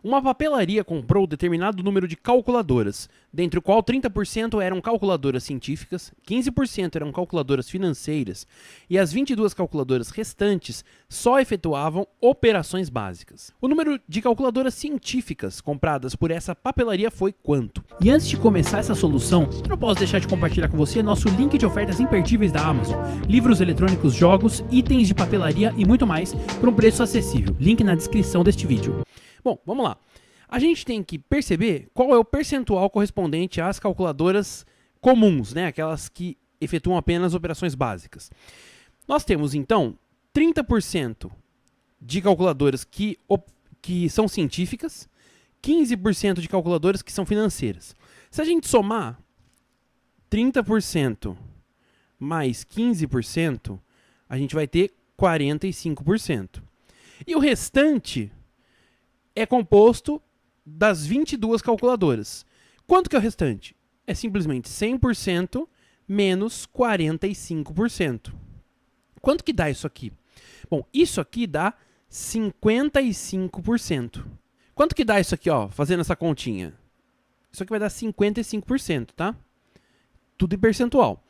Uma papelaria comprou determinado número de calculadoras, dentre o qual 30% eram calculadoras científicas, 15% eram calculadoras financeiras e as 22 calculadoras restantes só efetuavam operações básicas. O número de calculadoras científicas compradas por essa papelaria foi quanto? E antes de começar essa solução, eu não posso deixar de compartilhar com você nosso link de ofertas imperdíveis da Amazon. Livros eletrônicos, jogos, itens de papelaria e muito mais por um preço acessível. Link na descrição deste vídeo. Bom, vamos lá. A gente tem que perceber qual é o percentual correspondente às calculadoras comuns, né? Aquelas que efetuam apenas operações básicas. Nós temos, então, 30% de calculadoras que são científicas, 15% de calculadoras que são financeiras. Se a gente somar 30% mais 15%, a gente vai ter 45%. E o restante é composto das 22 calculadoras. Quanto que é o restante? É simplesmente 100% menos 45%. Quanto que dá isso aqui? Bom, isso aqui dá 55%. Quanto que dá isso aqui, ó, fazendo essa continha? Isso aqui vai dar 55%, tá? Tudo em percentual.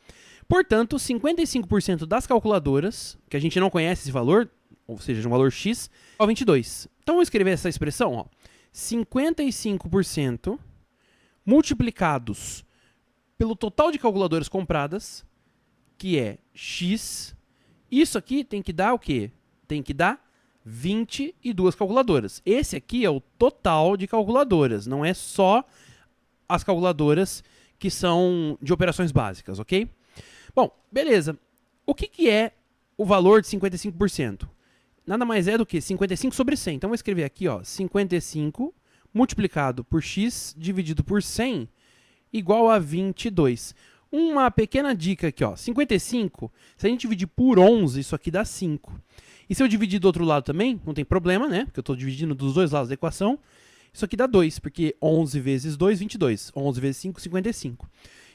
Portanto, 55% das calculadoras, que a gente não conhece esse valor, ou seja, de um valor X, é 22. Então, vamos escrever essa expressão, ó. 55% multiplicados pelo total de calculadoras compradas, que é X. Isso aqui tem que dar o quê? Tem que dar 22 calculadoras. Esse aqui é o total de calculadoras, não é só as calculadoras que são de operações básicas, ok? Bom, beleza. O que é o valor de 55%? Nada mais é do que 55 sobre 100. Então, vou escrever aqui, ó, 55 multiplicado por x dividido por 100 igual a 22. Uma pequena dica aqui, ó, 55, se a gente dividir por 11, isso aqui dá 5. E se eu dividir do outro lado também, não tem problema, né? Porque eu estou dividindo dos dois lados da equação. Isso aqui dá 2, porque 11 vezes 2, 22. 11 vezes 5, 55.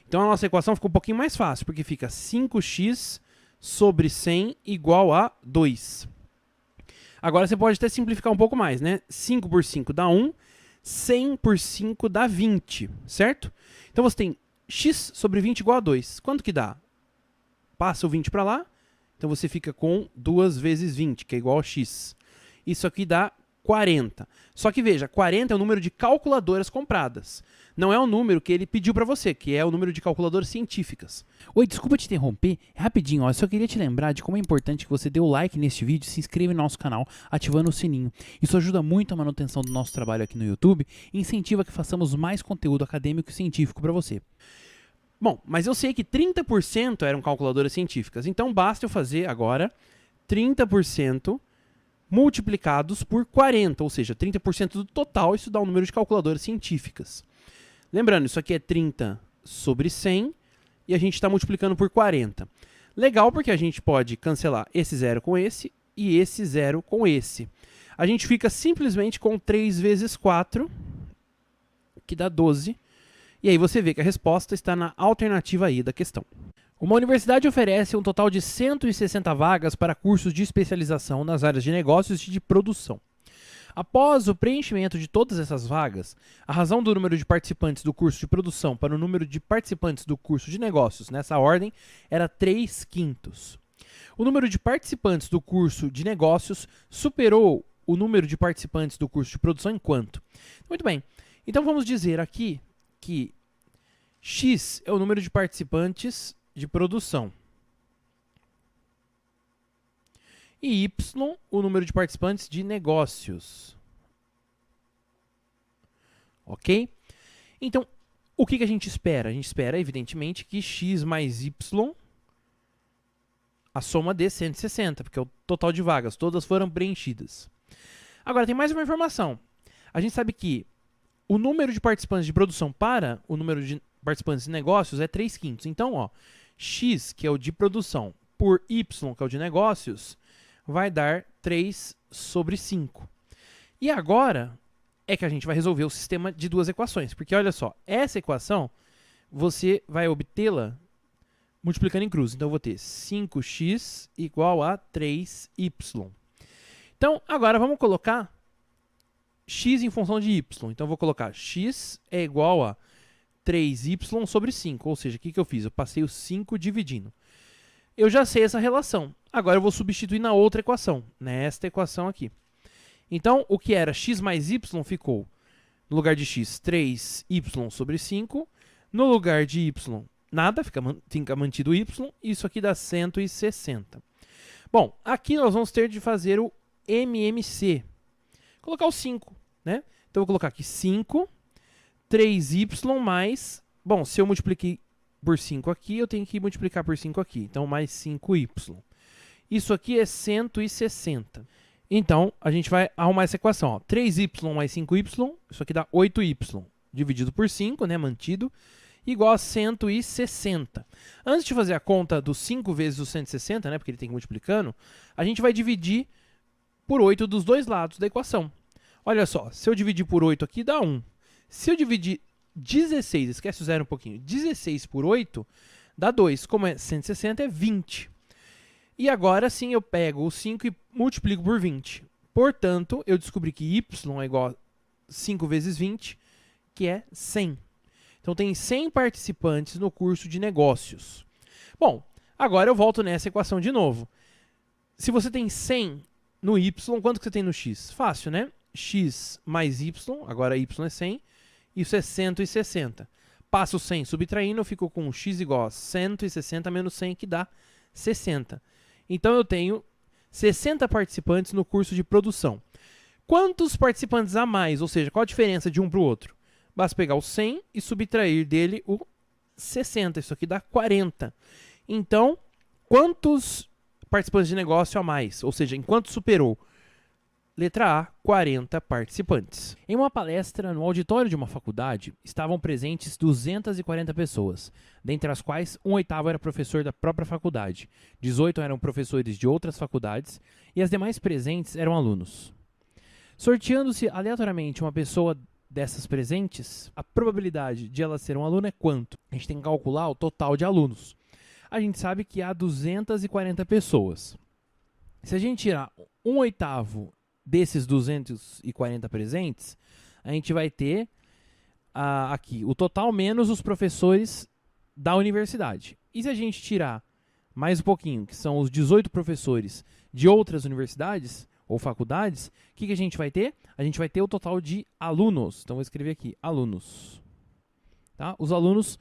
Então, a nossa equação ficou um pouquinho mais fácil, porque fica 5x sobre 100 igual a 2. Agora você pode até simplificar um pouco mais, né? 5 por 5 dá 1, 100 por 5 dá 20, certo? Então você tem x sobre 20 igual a 2. Quanto que dá? Passa o 20 para lá, então você fica com 2 vezes 20, que é igual a x. Isso aqui dá 40. Só que veja, 40 é o número de calculadoras compradas. Não é o número que ele pediu para você, que é o número de calculadoras científicas. Oi, desculpa te interromper. Rapidinho, ó, eu só queria te lembrar de como é importante que você dê o like neste vídeo e se inscreva no nosso canal, ativando o sininho. Isso ajuda muito a manutenção do nosso trabalho aqui no YouTube e incentiva que façamos mais conteúdo acadêmico e científico para você. Bom, mas eu sei que 30% eram calculadoras científicas, então basta eu fazer agora 30% multiplicados por 40, ou seja, 30% do total, isso dá um número de calculadoras científicas. Lembrando, isso aqui é 30 sobre 100 e a gente está multiplicando por 40. Legal, porque a gente pode cancelar esse zero com esse e esse zero com esse. A gente fica simplesmente com 3 vezes 4, que dá 12. E aí você vê que a resposta está na alternativa aí da questão. Uma universidade oferece um total de 160 vagas para cursos de especialização nas áreas de negócios e de produção. Após o preenchimento de todas essas vagas, a razão do número de participantes do curso de produção para o número de participantes do curso de negócios nessa ordem era 3/5. O número de participantes do curso de negócios superou o número de participantes do curso de produção em quanto? Muito bem, então vamos dizer aqui que x é o número de participantes de produção e y o número de participantes de negócios. Ok? Então, o que a gente espera? A gente espera, evidentemente, que x mais y, a soma dê 160, porque é o total de vagas, todas foram preenchidas. Agora, tem mais uma informação. A gente sabe que o número de participantes de produção para o número de participantes de negócios é 3/5. Então, ó, x, que é o de produção, por y, que é o de negócios, vai dar 3 sobre 5. E agora é que a gente vai resolver o sistema de duas equações. Porque olha só, essa equação você vai obtê-la multiplicando em cruz. Então eu vou ter 5x igual a 3y. Então agora vamos colocar x em função de y. Então, eu vou colocar x é igual a 3y sobre 5. Ou seja, o que eu fiz? Eu passei o 5 dividindo. Eu já sei essa relação. Agora, eu vou substituir na outra equação, nesta equação aqui. Então, o que era x mais y ficou, no lugar de x, 3y sobre 5. No lugar de y, nada, fica mantido y. Isso aqui dá 160. Bom, aqui nós vamos ter de fazer o MMC. Colocar o 5, né? Então, eu vou colocar aqui 5, 3y mais... Bom, se eu multipliquei por 5 aqui, eu tenho que multiplicar por 5 aqui. Então, mais 5y. Isso aqui é 160. Então, a gente vai arrumar essa equação. Ó. 3y mais 5y, isso aqui dá 8y. Dividido por 5, né, mantido, igual a 160. Antes de fazer a conta dos 5 vezes o 160, né, porque ele tem que ir multiplicando, a gente vai dividir por 8 dos dois lados da equação. Olha só, se eu dividir por 8 aqui, dá 1. Se eu dividir 16, esquece o zero um pouquinho, 16 por 8, dá 2. Como é 160, é 20. E agora sim eu pego o 5 e multiplico por 20. Portanto, eu descobri que y é igual a 5 vezes 20, que é 100. Então, tem 100 participantes no curso de negócios. Bom, agora eu volto nessa equação de novo. Se você tem 100 no y, quanto que você tem no x? Fácil, né? X mais y, agora y é 100, isso é 160. Passo 100 subtraindo, eu fico com x igual a 160 menos 100, que dá 60. Então, eu tenho 60 participantes no curso de produção. Quantos participantes a mais? Ou seja, qual a diferença de um para o outro? Basta pegar o 100 e subtrair dele o 60. Isso aqui dá 40. Então, quantos participantes de negócio a mais? Ou seja, enquanto superou? Letra A, 40 participantes. Em uma palestra no auditório de uma faculdade, estavam presentes 240 pessoas, dentre as quais 1/8 era professor da própria faculdade, 18 eram professores de outras faculdades e as demais presentes eram alunos. Sorteando-se aleatoriamente uma pessoa dessas presentes, a probabilidade de ela ser um aluno é quanto? A gente tem que calcular o total de alunos. A gente sabe que há 240 pessoas. Se a gente tirar 1/8 desses 240 presentes, a gente vai ter aqui o total menos os professores da universidade. E se a gente tirar mais um pouquinho, que são os 18 professores de outras universidades ou faculdades, o que a gente vai ter? A gente vai ter o total de alunos. Então, vou escrever aqui, alunos. Tá? Os alunos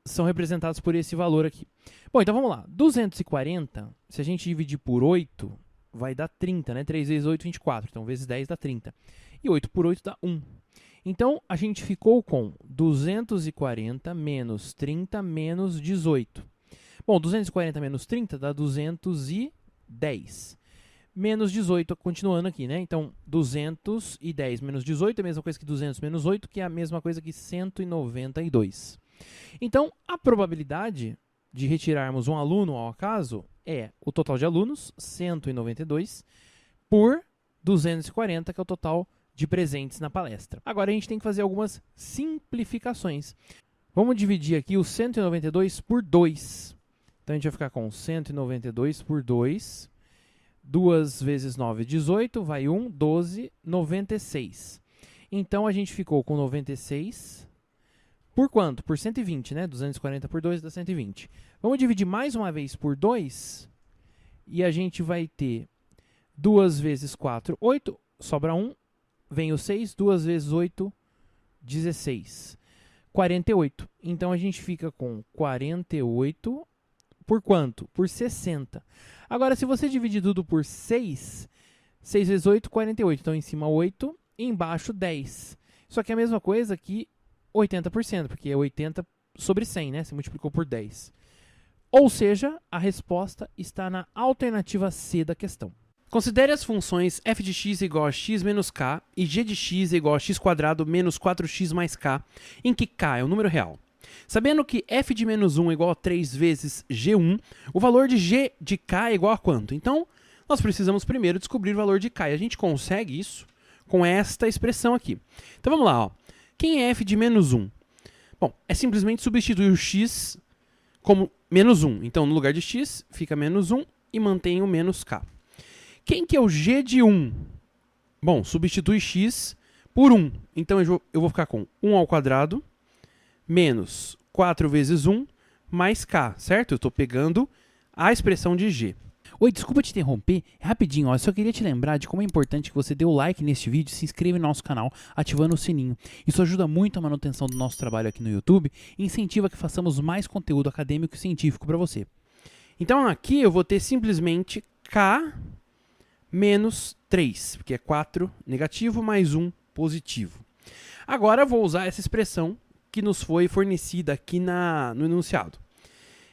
são representados por esse valor aqui. Bom, então vamos lá. 240, se a gente dividir por 8, vai dar 30, né? 3 vezes 8, 24. Então, vezes 10 dá 30. E 8 por 8 dá 1. Então, a gente ficou com 240 menos 30 menos 18. Bom, 240 menos 30 dá 210. Menos 18, continuando aqui, né? Então, 210 menos 18 é a mesma coisa que 200 menos 8, que é a mesma coisa que 192. Então, a probabilidade de retirarmos um aluno ao acaso é o total de alunos, 192, por 240, que é o total de presentes na palestra. Agora, a gente tem que fazer algumas simplificações. Vamos dividir aqui o 192 por 2. Então, a gente vai ficar com 192 por 2. 2 vezes 9, 18, vai 1, 12, 96. Então, a gente ficou com 96 por quanto? Por 120, né? 240 por 2 dá 120. Vamos dividir mais uma vez por 2 e a gente vai ter 2 vezes 4, 8, sobra 1, vem o 6, 2 vezes 8, 16. 48. Então, a gente fica com 48 por quanto? Por 60. Agora, se você dividir tudo por 6, 6 vezes 8, 48. Então, em cima 8 e embaixo 10. Só que é a mesma coisa que 80%, porque é 80 sobre 100, né? Você multiplicou por 10. Ou seja, a resposta está na alternativa C da questão. Considere as funções f de x é igual a x menos k e g de x é igual a x² menos 4x mais k, em que k é um número real. Sabendo que f de menos 1 é igual a 3 vezes g1, o valor de g de k é igual a quanto? Então, nós precisamos primeiro descobrir o valor de k. E a gente consegue isso com esta expressão aqui. Então, vamos lá. Ó. Quem é f de menos 1? Bom, é simplesmente substituir o x como menos 1. Então, no lugar de x, fica menos 1 e mantém o menos k. Quem que é o g de 1? Bom, substitui x por 1. Então eu vou ficar com 1 ao quadrado menos 4 vezes 1 mais k, certo? Eu estou pegando a expressão de g. Oi, desculpa te interromper, rapidinho, ó, eu só queria te lembrar de como é importante que você dê o like neste vídeo, se inscreva no nosso canal, ativando o sininho. Isso ajuda muito a manutenção do nosso trabalho aqui no YouTube e incentiva que façamos mais conteúdo acadêmico e científico para você. Então aqui eu vou ter simplesmente k menos 3, porque é 4 negativo mais 1 positivo. Agora eu vou usar essa expressão que nos foi fornecida aqui no enunciado.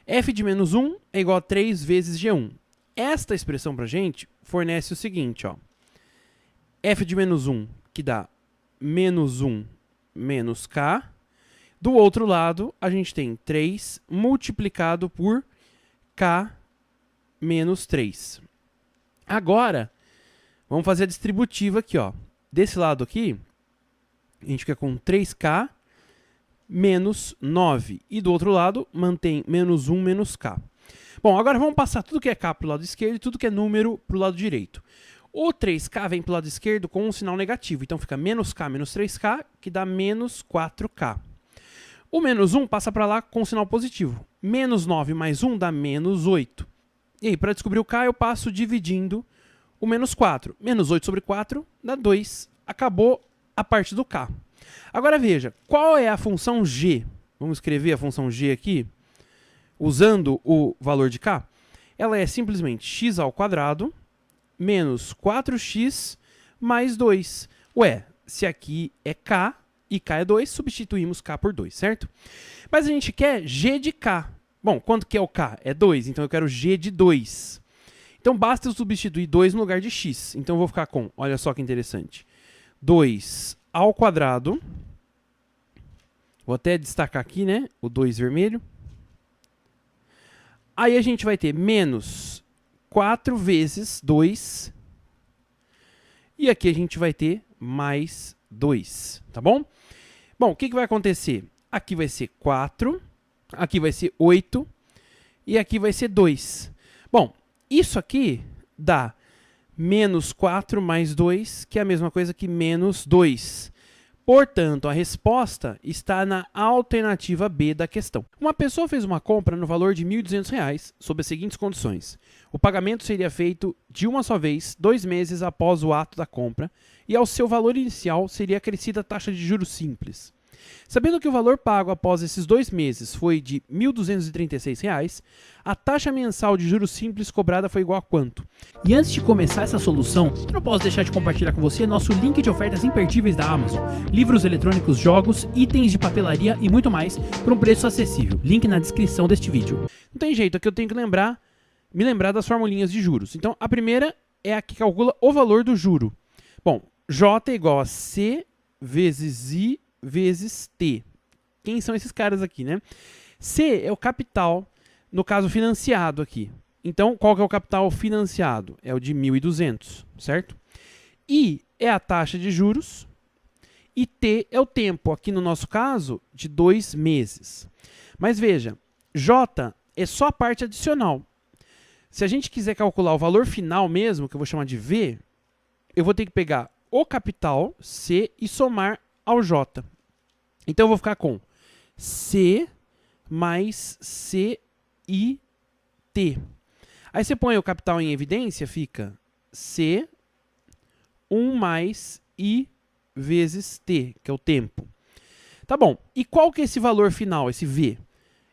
F de menos 1 é igual a 3 vezes G1. Esta expressão para a gente fornece o seguinte, ó. F de menos 1, que dá menos 1 menos k. Do outro lado, a gente tem 3 multiplicado por k menos 3. Agora, vamos fazer a distributiva aqui, ó. Desse lado aqui, a gente fica com 3k menos 9. E do outro lado, mantém menos 1 menos k. Bom, agora vamos passar tudo que é k para o lado esquerdo e tudo que é número para o lado direito. O 3k vem para o lado esquerdo com um sinal negativo. Então fica menos k menos 3k, que dá menos 4k. O menos 1 passa para lá com um sinal positivo. Menos 9 mais 1 dá menos 8. E aí, para descobrir o k, eu passo dividindo o menos 4. Menos 8 sobre 4 dá 2. Acabou a parte do k. Agora veja, qual é a função g? Vamos escrever a função g aqui, usando o valor de k. Ela é simplesmente x ao quadrado menos 4x mais 2. Ué, se aqui é k e k é 2, substituímos k por 2, certo? Mas a gente quer g de k. Bom, quanto que é o k? É 2, então eu quero g de 2. Então basta eu substituir 2 no lugar de x. Então eu vou ficar com, olha só que interessante, 2 ao quadrado. Vou até destacar aqui, né, o 2 vermelho. Aí a gente vai ter menos 4 vezes 2. E aqui a gente vai ter mais 2, tá bom? Bom, o que vai acontecer? Aqui vai ser 4, aqui vai ser 8 e aqui vai ser 2. Bom, isso aqui dá menos 4 mais 2, que é a mesma coisa que menos 2. Portanto, a resposta está na alternativa B da questão. Uma pessoa fez uma compra no valor de R$ 1.200 sob as seguintes condições. O pagamento seria feito de uma só vez, 2 meses após o ato da compra, e ao seu valor inicial seria acrescida a taxa de juros simples. Sabendo que o valor pago após esses 2 meses foi de R$ 1.236, a taxa mensal de juros simples cobrada foi igual a quanto? E antes de começar essa solução, eu não posso deixar de compartilhar com você nosso link de ofertas imperdíveis da Amazon. Livros eletrônicos, jogos, itens de papelaria e muito mais por um preço acessível. Link na descrição deste vídeo. Não tem jeito, aqui eu tenho que me lembrar das formulinhas de juros. Então, a primeira é a que calcula o valor do juro. Bom, J é igual a C vezes I vezes T. Quem são esses caras aqui, né? C é o capital, no caso financiado aqui. Então, qual que é o capital financiado? É o de 1.200, certo? I é a taxa de juros e T é o tempo, aqui no nosso caso, de 2 meses. Mas veja, J é só a parte adicional. Se a gente quiser calcular o valor final mesmo, que eu vou chamar de V, eu vou ter que pegar o capital, C, e somar ao J. Então eu vou ficar com C mais CIT. Aí você põe o capital em evidência, fica C 1 mais I vezes T, que é o tempo. Tá bom, e qual que é esse valor final, esse V?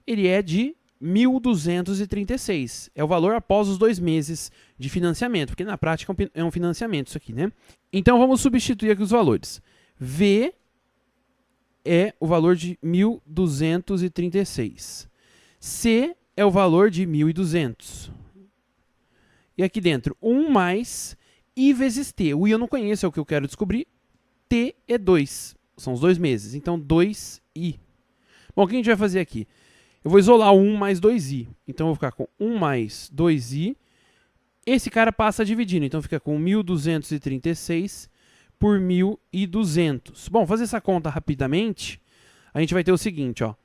Ele é de 1.236. É o valor após os 2 meses de financiamento, porque na prática é um financiamento isso aqui, né? Então vamos substituir aqui os valores. V é o valor de 1.236. C é o valor de 1.200. E aqui dentro, 1 mais I vezes T. O I eu não conheço, é o que eu quero descobrir. T é 2. São os 2 meses. Então, 2I. Bom, o que a gente vai fazer aqui? Eu vou isolar 1 mais 2i. Então, eu vou ficar com 1 mais 2i. Esse cara passa dividindo. Então, fica com 1.236 por 1.200. Bom, fazer essa conta rapidamente, a gente vai ter o seguinte, ó.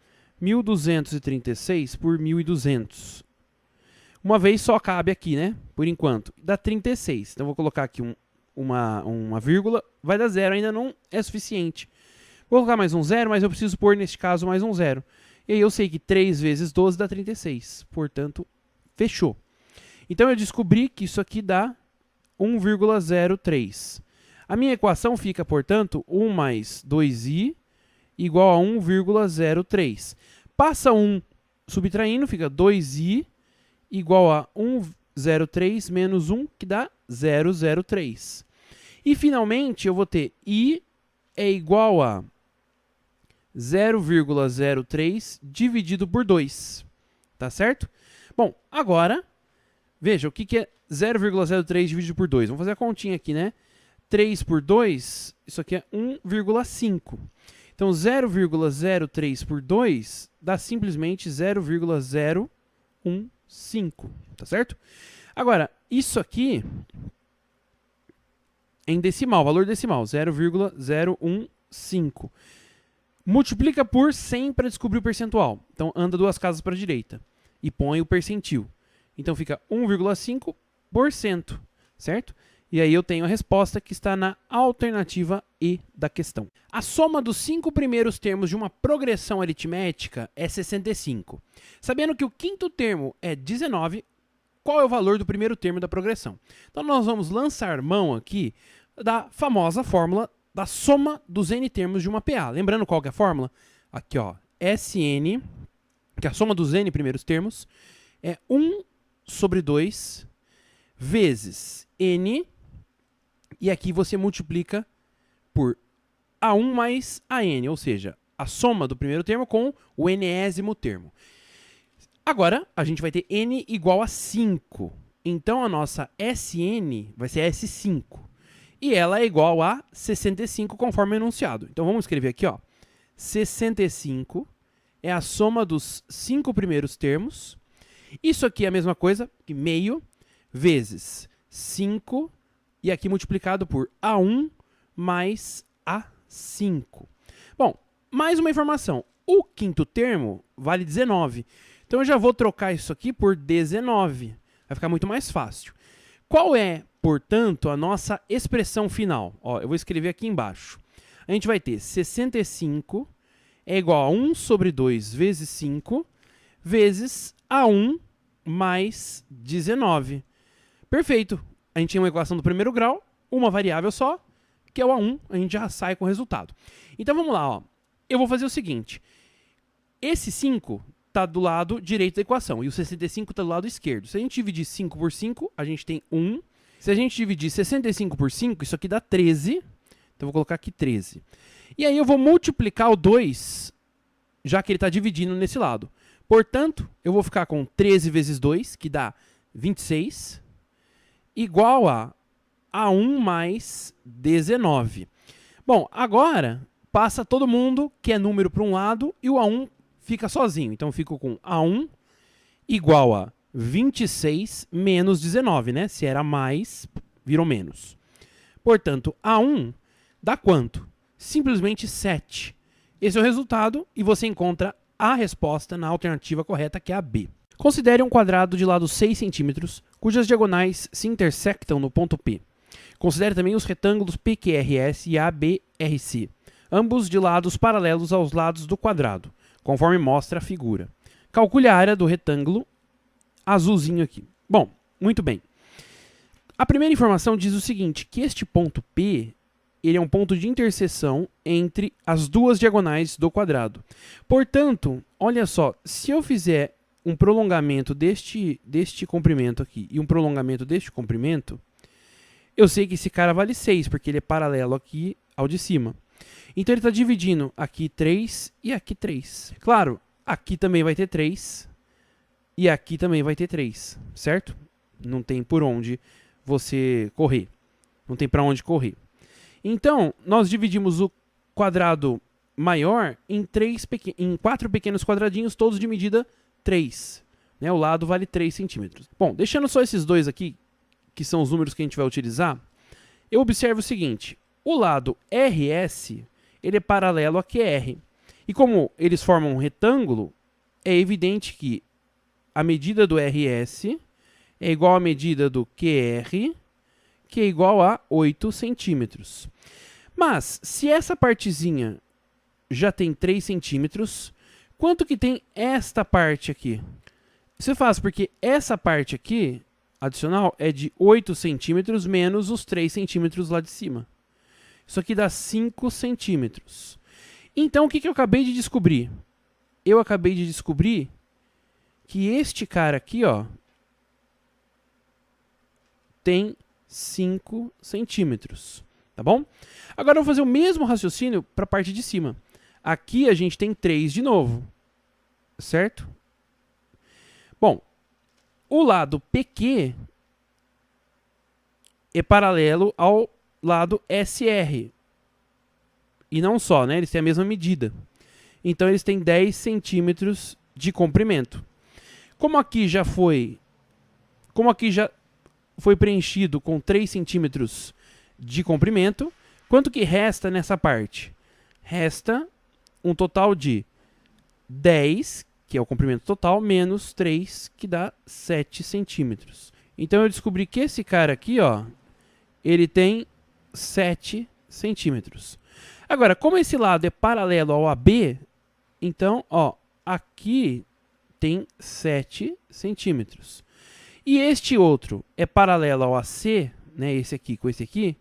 1.236 por 1.200. Uma vez só cabe aqui, né? Por enquanto. Dá 36. Então, eu vou colocar aqui um uma vírgula, vai dar 0, ainda não é suficiente. Vou colocar mais um 0, mas eu preciso pôr, neste caso, mais um 0. E aí eu sei que 3 vezes 12 dá 36, portanto, fechou. Então eu descobri que isso aqui dá 1,03. A minha equação fica, portanto, 1 mais 2i igual a 1,03. Passa 1 subtraindo, fica 2i igual a 1,03 menos 1, que dá 0,03. E, finalmente, eu vou ter i é igual a 0,03 dividido por 2. Tá certo? Bom, agora, veja, o que é 0,03 dividido por 2? Vamos fazer a continha aqui, né? 3 por 2, isso aqui é 1,5. Então, 0,03 por 2 dá simplesmente 0,015, tá certo? Agora, isso aqui é em decimal, valor decimal, 0,015. Multiplica por 100 para descobrir o percentual. Então, anda 2 casas para a direita e põe o percentil. Então, fica 1,5%, certo? E aí eu tenho a resposta que está na alternativa E da questão. A soma dos 5 primeiros termos de uma progressão aritmética é 65. Sabendo que o quinto termo é 19, qual é o valor do primeiro termo da progressão? Então nós vamos lançar mão aqui da famosa fórmula da soma dos n termos de uma PA. Lembrando qual que é a fórmula? Aqui, ó, Sn, que é a soma dos n primeiros termos, é 1 sobre 2 vezes n, e aqui você multiplica por A1 mais AN, ou seja, a soma do primeiro termo com o enésimo termo. Agora, a gente vai ter n igual a 5. Então, a nossa Sn vai ser S5. E ela é igual a 65, conforme enunciado. Então, vamos escrever aqui, ó. 65 é a soma dos 5 primeiros termos. Isso aqui é a mesma coisa que meio vezes 5, e aqui multiplicado por A1 mais A5. Bom, mais uma informação. O quinto termo vale 19. Então, eu já vou trocar isso aqui por 19. Vai ficar muito mais fácil. Qual é, portanto, a nossa expressão final? Ó, eu vou escrever aqui embaixo. A gente vai ter 65 é igual a 1 sobre 2 vezes 5 vezes A1 mais 19. Perfeito. A gente tem uma equação do primeiro grau, uma variável só, que é o A1, a gente já sai com o resultado. Então, vamos lá, ó. Eu vou fazer o seguinte. Esse 5 está do lado direito da equação, e o 65 está do lado esquerdo. Se a gente dividir 5 por 5, a gente tem 1. Se a gente dividir 65 por 5, isso aqui dá 13. Então, eu vou colocar aqui 13. E aí, eu vou multiplicar o 2, já que ele está dividindo nesse lado. Portanto, eu vou ficar com 13 vezes 2, que dá 26, igual a A1 mais 19. Bom, agora passa todo mundo que é número para um lado e o A1 fica sozinho. Então, eu fico com A1 igual a 26 menos 19, né? Se era mais, virou menos. Portanto, A1 dá quanto? Simplesmente 7. Esse é o resultado e você encontra a resposta na alternativa correta, que é a B. Considere um quadrado de lado 6 cm, cujas diagonais se intersectam no ponto P. Considere também os retângulos PQRS e ABRC, ambos de lados paralelos aos lados do quadrado, conforme mostra a figura. Calcule a área do retângulo azulzinho aqui. Bom, muito bem. A primeira informação diz o seguinte, que este ponto P ele é um ponto de interseção entre as duas diagonais do quadrado. Portanto, olha só, se eu fizer um prolongamento deste comprimento aqui e um prolongamento deste comprimento, eu sei que esse cara vale 6, porque ele é paralelo aqui ao de cima. Então, ele está dividindo aqui 3 e aqui 3. Claro, aqui também vai ter 3 e aqui também vai ter 3, certo? Não tem por onde você correr. Não tem para onde correr. Então, nós dividimos o quadrado maior em 4 pequenos quadradinhos, todos de medida 3. Né? O lado vale 3 centímetros. Bom, deixando só esses dois aqui, que são os números que a gente vai utilizar, eu observo o seguinte. O lado RS, ele é paralelo a QR. E como eles formam um retângulo, é evidente que a medida do RS é igual à medida do QR, que é igual a 8 centímetros. Mas, se essa partezinha já tem 3 centímetros, quanto que tem esta parte aqui? Isso é fácil, porque essa parte aqui, adicional, é de 8 centímetros menos os 3 centímetros lá de cima. Isso aqui dá 5 centímetros. Então, o que eu acabei de descobrir? Eu acabei de descobrir que este cara aqui, ó, tem 5 centímetros, tá bom? Agora eu vou fazer o mesmo raciocínio para a parte de cima. Aqui a gente tem 3 de novo, certo? Bom, o lado PQ é paralelo ao lado SR. E não só, né? Eles têm a mesma medida. Então eles têm 10 centímetros de comprimento. Como aqui já foi preenchido com 3 centímetros de comprimento, quanto que resta nessa parte? Resta um total de 10, que é o comprimento total, menos 3, que dá 7 centímetros. Então eu descobri que esse cara aqui, ó, ele tem 7 centímetros. Agora, como esse lado é paralelo ao AB, então, ó, aqui tem 7 centímetros. E este outro é paralelo ao AC, né, esse aqui com esse aqui,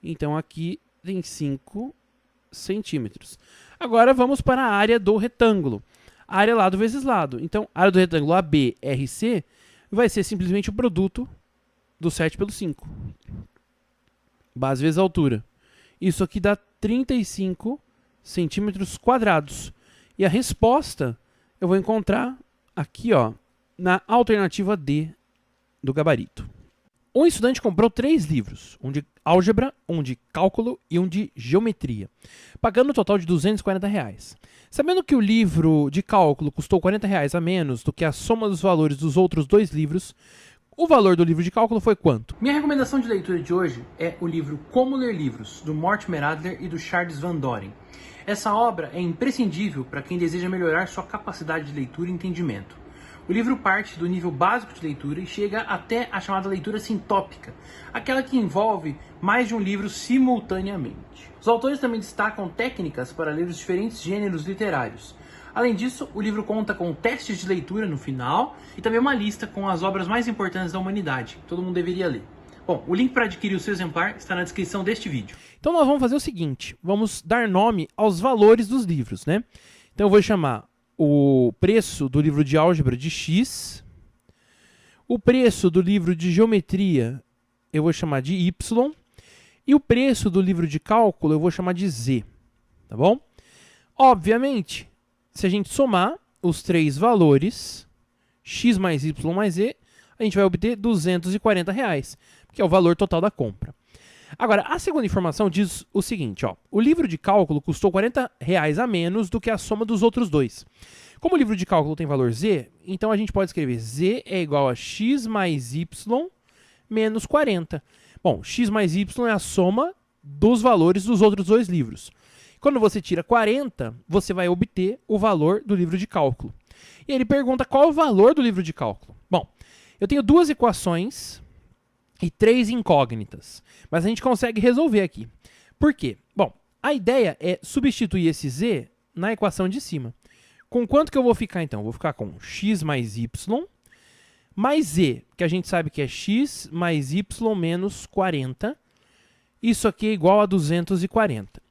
então aqui tem 5 centímetros. Agora vamos para a área do retângulo. Área lado vezes lado. Então, a área do retângulo ABRC vai ser simplesmente o produto do 7 pelo 5. Base vezes altura. Isso aqui dá 35 centímetros quadrados. E a resposta eu vou encontrar aqui, ó, na alternativa D do gabarito. Um estudante comprou 3 livros, um de álgebra, um de cálculo e um de geometria, pagando um total de R$240. Sabendo que o livro de cálculo custou R$40 a menos do que a soma dos valores dos outros 2 livros, o valor do livro de cálculo foi quanto? Minha recomendação de leitura de hoje é o livro Como Ler Livros, do Mortimer Adler e do Charles Van Doren. Essa obra é imprescindível para quem deseja melhorar sua capacidade de leitura e entendimento. O livro parte do nível básico de leitura e chega até a chamada leitura sintópica, aquela que envolve mais de um livro simultaneamente. Os autores também destacam técnicas para ler os diferentes gêneros literários. Além disso, o livro conta com testes de leitura no final e também uma lista com as obras mais importantes da humanidade, que todo mundo deveria ler. Bom, o link para adquirir o seu exemplar está na descrição deste vídeo. Então nós vamos fazer o seguinte, vamos dar nome aos valores dos livros, né? Então eu vou chamar o preço do livro de álgebra de X, o preço do livro de geometria eu vou chamar de Y, e o preço do livro de cálculo eu vou chamar de Z, tá bom? Obviamente, se a gente somar os 3 valores, X mais Y mais Z, a gente vai obter R$240, que é o valor total da compra. Agora, a segunda informação diz o seguinte, ó, o livro de cálculo custou R$40 a menos do que a soma dos outros 2. Como o livro de cálculo tem valor Z, então a gente pode escrever Z é igual a X mais Y menos 40. Bom, X mais Y é a soma dos valores dos outros 2 livros. Quando você tira 40, você vai obter o valor do livro de cálculo. E ele pergunta qual é o valor do livro de cálculo. Bom, eu tenho 2 equações e 3 incógnitas, mas a gente consegue resolver aqui. Por quê? Bom, a ideia é substituir esse Z na equação de cima. Com quanto que eu vou ficar então? Eu vou ficar com X mais Y mais Z, que a gente sabe que é X mais Y menos 40. Isso aqui é igual a 240.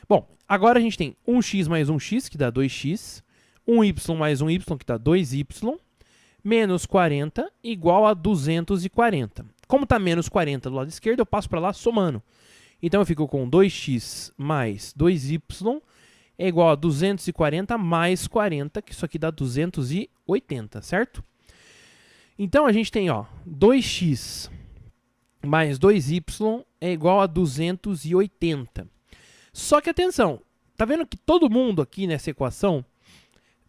Bom, agora a gente tem 1x mais 1x, que dá 2x, 1y mais 1y, que dá 2y, menos 40, igual a 240. Como está menos 40 do lado esquerdo, eu passo para lá somando. Então eu fico com 2x mais 2y é igual a 240 mais 40, que isso aqui dá 280, certo? Então a gente tem, ó, 2x mais 2y é igual a 280. Só que atenção, tá vendo que todo mundo aqui nessa equação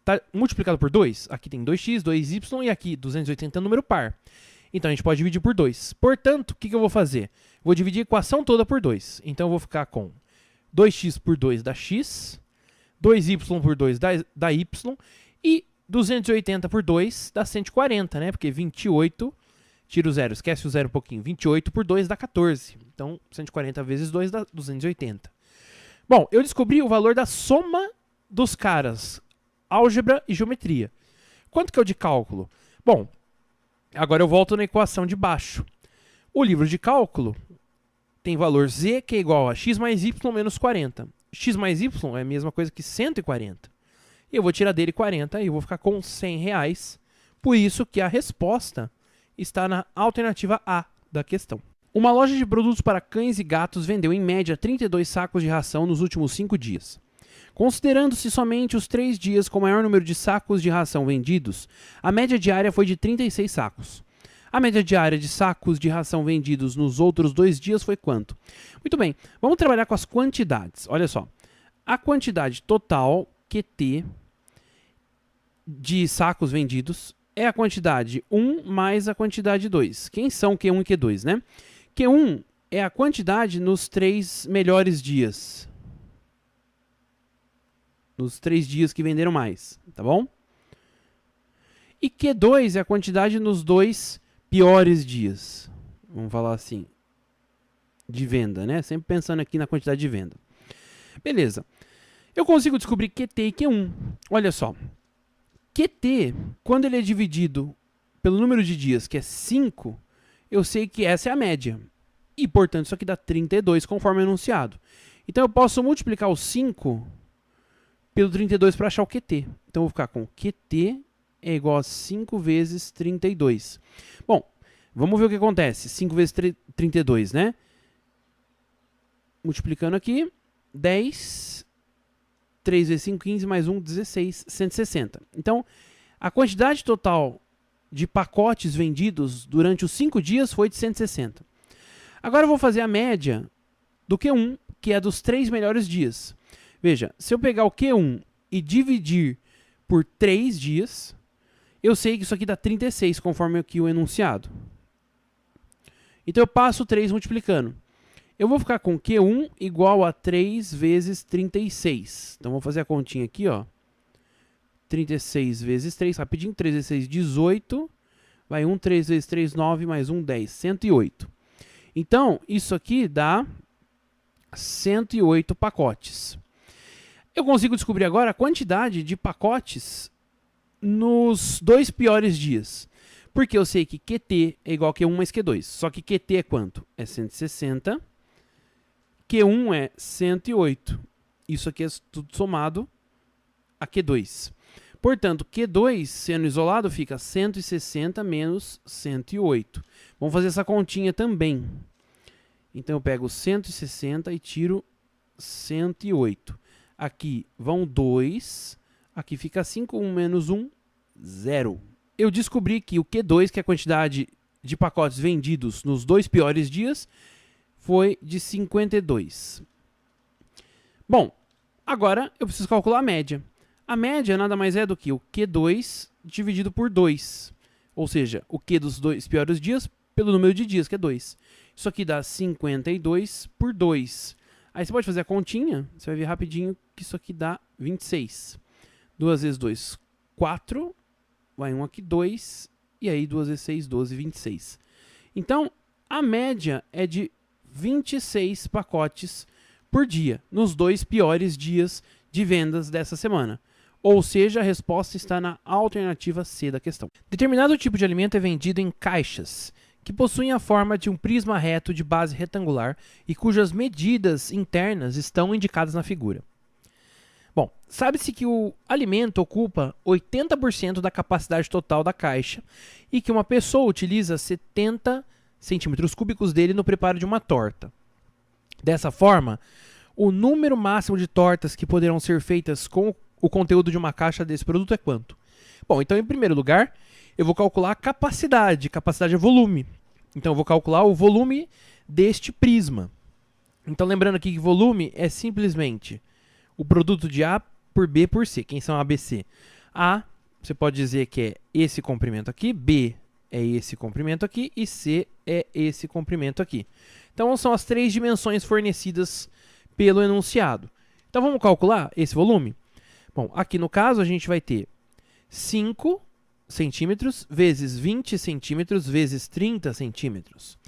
está multiplicado por 2? Aqui tem 2x, 2y e aqui 280 é um número par. Então a gente pode dividir por 2. Portanto, o que eu vou fazer? Vou dividir a equação toda por 2. Então eu vou ficar com 2x por 2 dá x, 2y por 2 dá y e 280 por 2 dá 140, né? Porque 28 Tira o zero, esquece o zero um pouquinho. 28 por 2 dá 14. Então, 140 vezes 2 dá 280. Bom, eu descobri o valor da soma dos caras, álgebra e geometria. Quanto que é o de cálculo? Bom, agora eu volto na equação de baixo. O livro de cálculo tem valor z, que é igual a x mais y menos 40. X mais y é a mesma coisa que 140. E eu vou tirar dele 40 e eu vou ficar com R$100. Por isso que a resposta está na alternativa A da questão. Uma loja de produtos para cães e gatos vendeu em média 32 sacos de ração nos últimos 5 dias. Considerando-se somente os 3 dias com maior número de sacos de ração vendidos, a média diária foi de 36 sacos. A média diária de sacos de ração vendidos nos outros 2 dias foi quanto? Muito bem, vamos trabalhar com as quantidades. Olha só, a quantidade total, QT, de sacos vendidos é a quantidade 1 mais a quantidade 2. Quem são Q1 e Q2, né? Q1 é a quantidade nos 3 melhores dias. Nos 3 dias que venderam mais, tá bom? E Q2 é a quantidade nos 2 piores dias. Vamos falar assim. De venda, né? Sempre pensando aqui na quantidade de venda. Beleza. Eu consigo descobrir QT e Q1. Olha só. QT, quando ele é dividido pelo número de dias, que é 5, eu sei que essa é a média. E, portanto, isso aqui dá 32, conforme enunciado. Então, eu posso multiplicar o 5 pelo 32 para achar o QT. Então, eu vou ficar com QT é igual a 5 vezes 32. Bom, vamos ver o que acontece. 5 vezes 32, né? Multiplicando aqui, 10... 3 vezes 5, 15, mais 1, 16, 160. Então, a quantidade total de pacotes vendidos durante os 5 dias foi de 160. Agora eu vou fazer a média do Q1, que é dos 3 melhores dias. Veja, se eu pegar o Q1 e dividir por 3 dias, eu sei que isso aqui dá 36, conforme aqui o enunciado. Então eu passo 3 multiplicando. Eu vou ficar com Q1 igual a 3 vezes 36. Então, vou fazer a continha aqui, ó. 36 vezes 3, rapidinho. 3 vezes 6, 18. Vai 1, 3 vezes 3, 9, mais 1, 10. 108. Então, isso aqui dá 108 pacotes. Eu consigo descobrir agora a quantidade de pacotes nos 2 piores dias. Porque eu sei que QT é igual a Q1 mais Q2. Só que QT é quanto? É 160. Q1 é 108. Isso aqui é tudo somado a Q2. Portanto, Q2 sendo isolado fica 160 menos 108. Vamos fazer essa continha também. Então, eu pego 160 e tiro 108. Aqui vão 2. Aqui fica 5. 1 menos 1, 0. Eu descobri que o Q2, que é a quantidade de pacotes vendidos nos 2 piores dias, foi de 52. Bom, agora eu preciso calcular a média. A média nada mais é do que o Q2 dividido por 2. Ou seja, o Q dos 2 piores dias pelo número de dias, que é 2. Isso aqui dá 52 por 2. Aí você pode fazer a continha, você vai ver rapidinho que isso aqui dá 26. 2 vezes 2, 4. Vai 1 aqui, 2. E aí 2 vezes 6, 12, 26. Então, a média é de 26 pacotes por dia, nos 2 piores dias de vendas dessa semana. Ou seja, a resposta está na alternativa C da questão. Determinado tipo de alimento é vendido em caixas, que possuem a forma de um prisma reto de base retangular e cujas medidas internas estão indicadas na figura. Bom, sabe-se que o alimento ocupa 80% da capacidade total da caixa e que uma pessoa utiliza 70 centímetros cúbicos dele no preparo de uma torta. Dessa forma, o número máximo de tortas que poderão ser feitas com o conteúdo de uma caixa desse produto é quanto? Bom, então em primeiro lugar, eu vou calcular a capacidade. Capacidade é volume. Então eu vou calcular o volume deste prisma. Então lembrando aqui que volume é simplesmente o produto de A por B por C. Quem são A, B, C? A, você pode dizer que é esse comprimento aqui, B é esse comprimento aqui e C é esse comprimento aqui. Então são as 3 dimensões fornecidas pelo enunciado. Então vamos calcular esse volume? Bom, aqui no caso a gente vai ter 5 centímetros vezes 20 centímetros vezes 30 centímetros.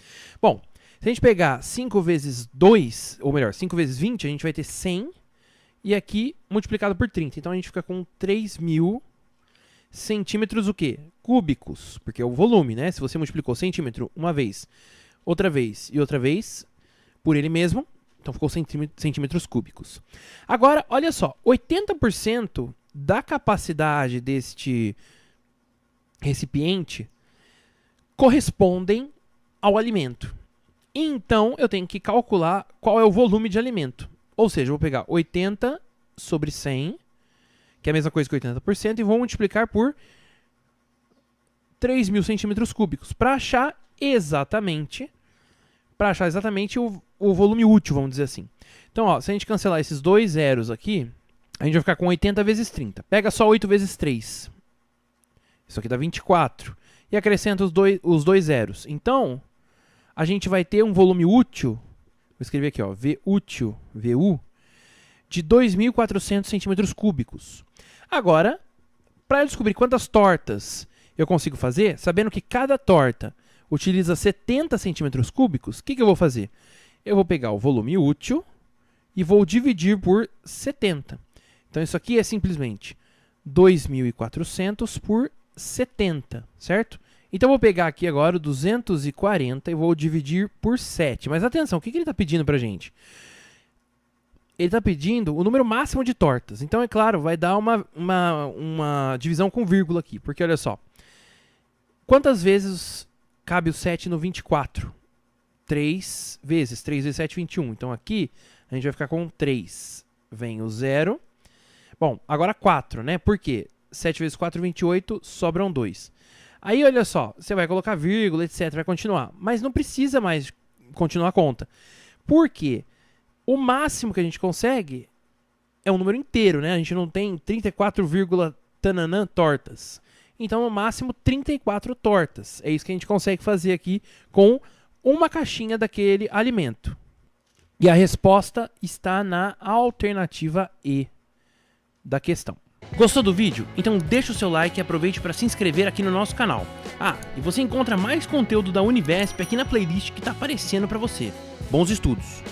Bom, se a gente pegar 5 vezes 2, ou melhor, 5 vezes 20, a gente vai ter 100, e aqui multiplicado por 30. Então a gente fica com 3.000 centímetros o quê? Cúbicos, porque é o volume, né? Se você multiplicou centímetro uma vez, outra vez e outra vez por ele mesmo, então ficou centímetros cúbicos. Agora, olha só, 80% da capacidade deste recipiente correspondem ao alimento. Então, eu tenho que calcular qual é o volume de alimento. Ou seja, eu vou pegar 80 sobre 100, que é a mesma coisa que 80%, e vou multiplicar por 3.000 centímetros cúbicos, para achar exatamente o volume útil, vamos dizer assim. Então, ó, se a gente cancelar esses dois zeros aqui, a gente vai ficar com 80 vezes 30. Pega só 8 vezes 3. Isso aqui dá 24. E acrescenta os dois zeros. Então, a gente vai ter um volume útil, vou escrever aqui, ó, V útil, VU, de 2.400 centímetros cúbicos. Agora, para eu descobrir quantas tortas eu consigo fazer, sabendo que cada torta utiliza 70 centímetros cúbicos, o que eu vou fazer? Eu vou pegar o volume útil e vou dividir por 70. Então, isso aqui é simplesmente 2.400 por 70, certo? Então, eu vou pegar aqui agora o 240 e vou dividir por 7. Mas atenção, o que ele está pedindo para a gente? Ele está pedindo o número máximo de tortas. Então, é claro, vai dar uma divisão com vírgula aqui. Porque, olha só, quantas vezes cabe o 7 no 24? 3 vezes. 3 vezes 7, 21. Então, aqui, a gente vai ficar com 3. Vem o 0. Bom, agora 4, né? Por quê? 7 vezes 4, 28, sobram 2. Aí, olha só, você vai colocar vírgula, etc, vai continuar. Mas não precisa mais continuar a conta. Por quê? O máximo que a gente consegue é um número inteiro, né? A gente não tem 34, tananã tortas. Então, no máximo, 34 tortas. É isso que a gente consegue fazer aqui com uma caixinha daquele alimento. E a resposta está na alternativa E da questão. Gostou do vídeo? Então deixa o seu like e aproveite para se inscrever aqui no nosso canal. Ah, e você encontra mais conteúdo da Univesp aqui na playlist que está aparecendo para você. Bons estudos!